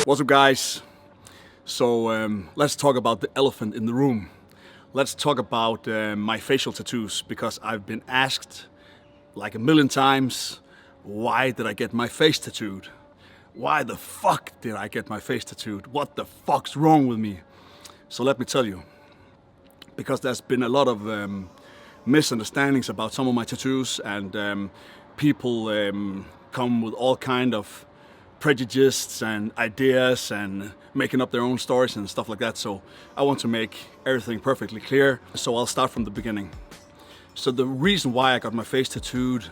What's up, guys? So let's talk about the elephant in the room. Let's talk about my facial tattoos, because I've been asked like a million times, why did I get my face tattooed? Why the fuck did I get my face tattooed? What the fuck's wrong with me? So let me tell you, because there's been a lot of misunderstandings about some of my tattoos, and people come with all kind of prejudices and ideas and making up their own stories and stuff like that. So I want to make everything perfectly clear. So I'll start from the beginning. So the reason why I got my face tattooed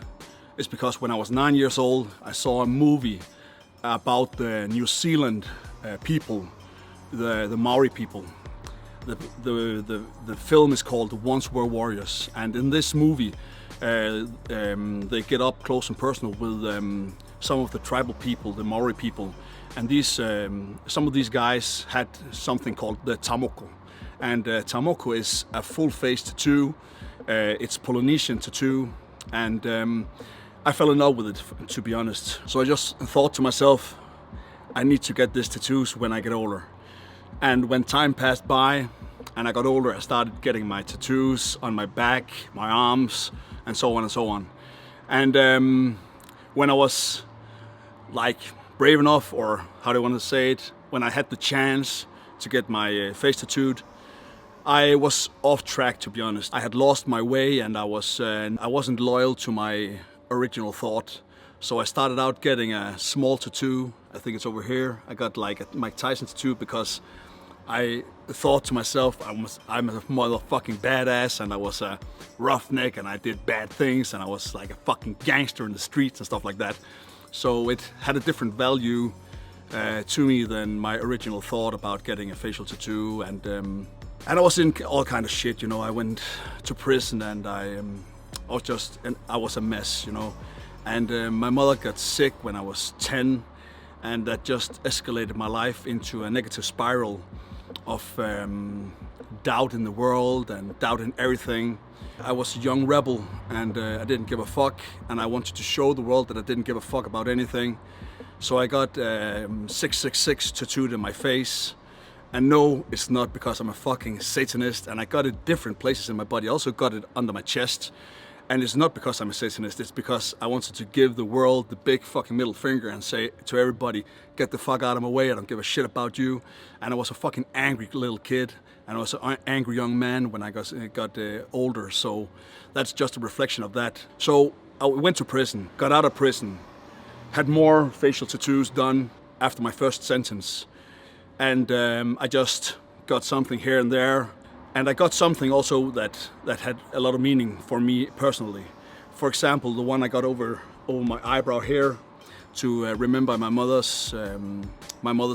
is because when I was 9 years old, I saw a movie about the New Zealand people, the Maori people. The film is called Once Were Warriors, and in this movie they get up close and personal with some of the tribal people, the Maori people, and these some of these guys had something called the tamoko, and tamoko is a full face tattoo. It's Polynesian tattoo, and I fell in love with it, to be honest. So I just thought to myself, I need to get these tattoos when I get older. And when time passed by and I got older, I started getting my tattoos on my back, my arms, and so on and so on. And when I was like brave enough, or how do you want to say it, when I had the chance to get my face tattooed, I was off track, to be honest. I had lost my way, and I wasn't loyal to my original thought. So I started out getting a small tattoo. I think it's over here. I got like a Mike Tyson tattoo because I thought to myself, I'm a motherfucking badass, and I was a roughneck, and I did bad things, and I was like a fucking gangster in the streets and stuff like that. So it had a different value to me than my original thought about getting a facial tattoo. And I was in all kind of shit, you know. I went to prison, and I was a mess, you know. And my mother got sick when I was 10, and that just escalated my life into a negative spiral of doubt in the world and doubt in everything. I was a young rebel, and I didn't give a fuck, and I wanted to show the world that I didn't give a fuck about anything. So I got 666 tattooed in my face. And no, it's not because I'm a fucking Satanist, and I got it different places in my body. I also got it under my chest. And it's not because I'm a Satanist, it's because I wanted to give the world the big fucking middle finger and say to everybody, get the fuck out of my way, I don't give a shit about you. And I was a fucking angry little kid, and I was an angry young man when I got older. So that's just a reflection of that. So I went to prison, got out of prison, had more facial tattoos done after my first sentence. And I just got something here and there. And I got something also that had a lot of meaning for me personally. For example, the one I got over my eyebrow here to remember my mother's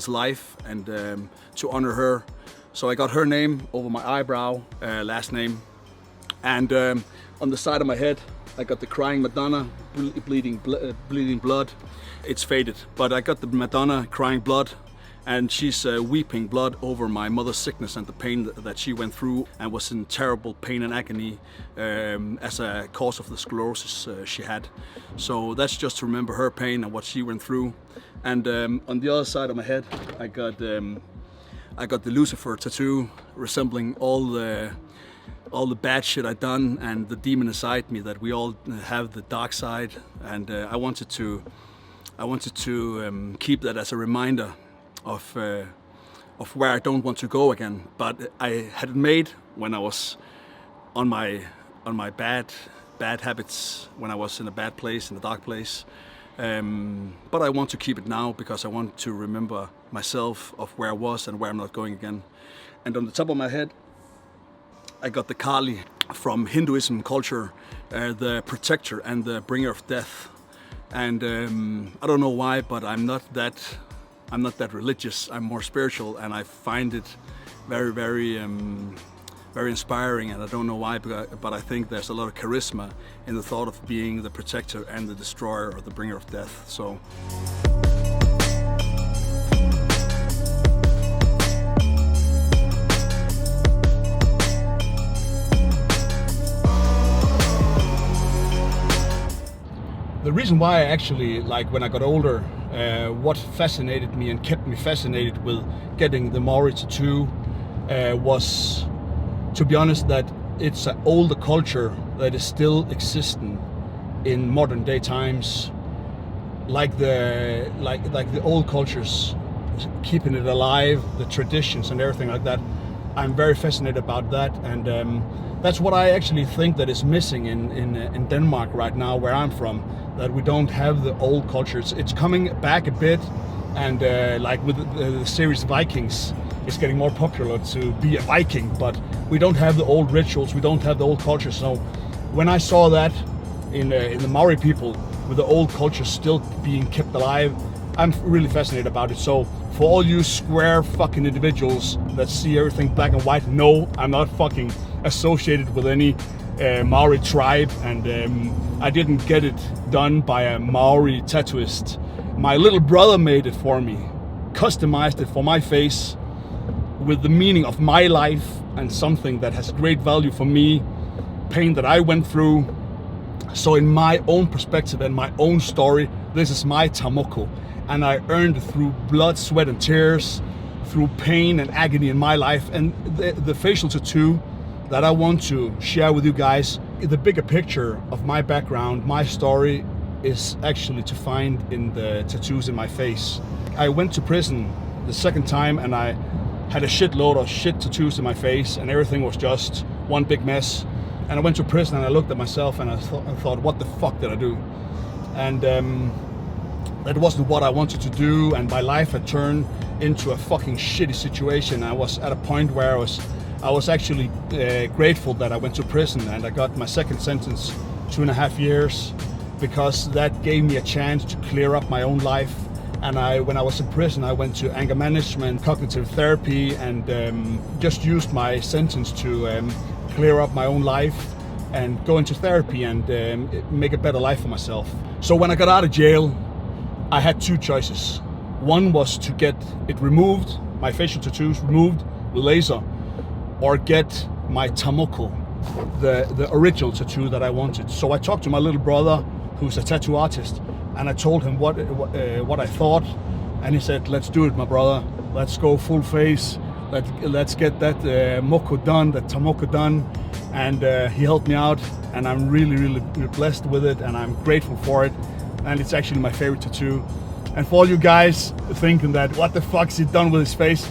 life, and to honor her. So I got her name over my eyebrow, last name. And on the side of my head, I got the crying Madonna, bleeding blood. It's faded, but I got the Madonna crying blood. And she's weeping blood over my mother's sickness and the pain that she went through, and was in terrible pain and agony as a cause of the sclerosis she had. So that's just to remember her pain and what she went through. And on the other side of my head, I got the Lucifer tattoo, resembling all the bad shit I'd done and the demon inside me, that we all have the dark side. And I wanted to keep that as a reminder of where I don't want to go again. But I had it made when I was on my bad habits, when I was in a bad place, in a dark place. But I want to keep it now because I want to remember myself of where I was and where I'm not going again. And on the top of my head, I got the Kali from Hinduism culture, the protector and the bringer of death. And I don't know why, but I'm not that religious. I'm more spiritual, and I find it very, very, very inspiring. And I don't know why, but I think there's a lot of charisma in the thought of being the protector and the destroyer, or the bringer of death. So. The reason why I actually, like when I got older, what fascinated me and kept me fascinated with getting the Maori tattoo was, to be honest, that it's an older culture that is still existing in modern day times, like the old cultures, keeping it alive, the traditions and everything like that. I'm very fascinated about that, and that's what I actually think that is missing in Denmark right now, where I'm from. That we don't have the old cultures. It's coming back a bit, and like with the series Vikings, it's getting more popular to be a Viking, but we don't have the old rituals, we don't have the old culture. So when I saw that in the Maori people, with the old culture still being kept alive, I'm really fascinated about it. So for all you square fucking individuals that see everything black and white, no, I'm not fucking associated with any Maori tribe, and I didn't get it done by a Maori tattooist. My little brother made it for me, customized it for my face with the meaning of my life and something that has great value for me, pain that I went through. So in my own perspective and my own story, this is my tamoko, and I earned it through blood, sweat and tears, through pain and agony in my life. And the facial tattoo that I want to share with you guys, the bigger picture of my background, my story, is actually to find in the tattoos in my face. I went to prison the second time, and I had a shitload of shit tattoos in my face, and everything was just one big mess. And I went to prison and I looked at myself and I thought, what the fuck did I do? And that wasn't what I wanted to do, and my life had turned into a fucking shitty situation. I was at a point where I was actually grateful that I went to prison, and I got my second sentence, 2.5 years, because that gave me a chance to clear up my own life. And when I was in prison, I went to anger management, cognitive therapy, and just used my sentence to clear up my own life and go into therapy and make a better life for myself. So when I got out of jail, I had two choices. One was to get it removed, my facial tattoos removed with laser, or get my tamoko, the original tattoo that I wanted. So I talked to my little brother, who's a tattoo artist, and I told him what I thought, and he said, "Let's do it, my brother. Let's go full face. Let's get that moko done, that tamoko done." And he helped me out, and I'm really blessed with it, and I'm grateful for it. And it's actually my favorite tattoo. And for all you guys thinking that, what the fuck's he done with his face?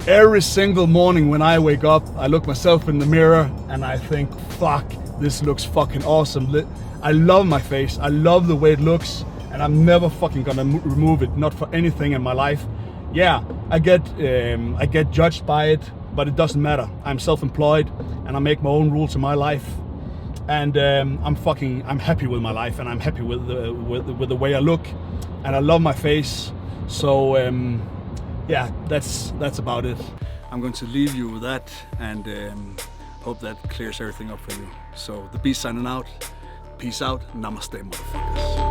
Every single morning when I wake up, I look myself in the mirror and I think, fuck, this looks fucking awesome. I love my face, I love the way it looks, and I'm never fucking gonna remove it, not for anything in my life. Yeah, I get judged by it, but it doesn't matter. I'm self-employed and I make my own rules in my life. And I'm happy with my life, and I'm happy with the way I look, and I love my face. So yeah, that's about it. I'm going to leave you with that, and hope that clears everything up for you. So the Beast signing out. Peace out. Namaste, motherfuckers.